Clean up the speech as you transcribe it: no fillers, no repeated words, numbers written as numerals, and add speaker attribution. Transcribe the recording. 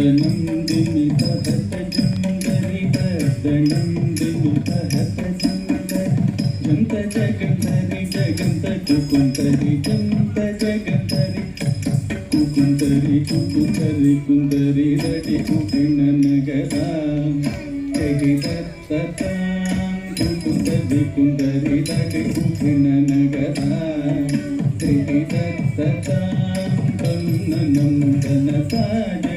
Speaker 1: ನಂದಿನಿ ಸಹತ ಜಂಗರಿ ನಂದಿನಿ ಸಹತ ಜಂತ ಜಗಂತರಿ ಜಗಂತ ಕುಕುಂತರಿ ಜಂತ ಜಗಂತರಿ ಕುಕುಂತರಿ ಕುಕುಂತರಿ ಕುಂದರಿ ರಟಿ ಕುಕಿಣ ನಗರ ಕುಕುಂತರಿ ಕುಂದರಿ ರಟಿ ಕುಕಿಣ ನಗರ ತನ್ನ ನಂದನ ಸಾಜ